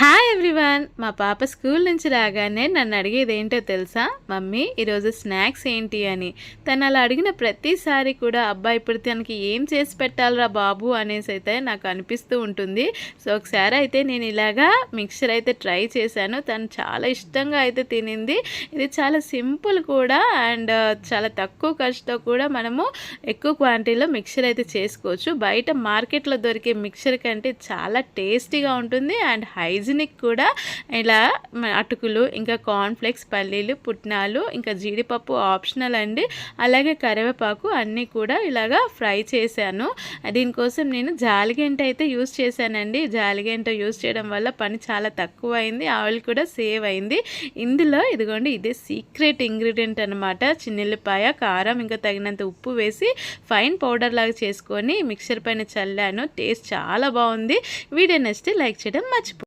Hi everyone. మా పాప school నుంచి రాగానే నన్ను అడిగేది ఏంటో తెలుసా, మమ్మీ ఈరోజు స్నాక్స్ ఏంటి అని. తను అలా అడిగిన ప్రతిసారి కూడా అబ్బా ఇప్పుడు తనకి ఏం చేసి పెట్టాలరా బాబు అనేసి అయితే నాకు అనిపిస్తూ ఉంటుంది. సో ఒకసారి అయితే నేను ఇలాగా మిక్చర్ అయితే ట్రై చేశాను. తను చాలా ఇష్టంగా అయితే తినింది. ఇది చాలా సింపుల్ కూడా అండ్ చాలా తక్కువ ఖర్చుతో కూడా మనము ఎక్కువ క్వాంటిటీలో మిక్చర్ అయితే చేసుకోవచ్చు. బయట మార్కెట్లో దొరికే మిక్చర్ కంటే చాలా టేస్టీగా ఉంటుంది అండ్ హైజీనిక్ కూడా. ఇలా అటుకులు, ఇంకా కార్న్ఫ్లెక్స్, పల్లీలు, పుట్నాలు, ఇంకా జీడిపప్పు ఆప్షనల్ అండి. అలాగే కరివేపాకు అన్నీ కూడా ఇలాగా ఫ్రై చేశాను. దీనికోసం నేను జాలిగంట అయితే యూస్ చేశానండి. జాలిగంట యూస్ చేయడం వల్ల పని చాలా తక్కువ అయింది, ఆయిల్ కూడా సేవ్ అయింది. ఇందులో ఇదిగోండి ఇదే సీక్రెట్ ఇంగ్రీడియంట్ అనమాట. చిన్నుల్లిపాయ, కారం, ఇంకా తగినంత ఉప్పు వేసి ఫైన్ పౌడర్ లాగా చేసుకొని మిక్సర్ పైన చల్లాను. టేస్ట్ చాలా బాగుంది. వీడియో నచ్చితే లైక్ చేయడం మర్చిపో.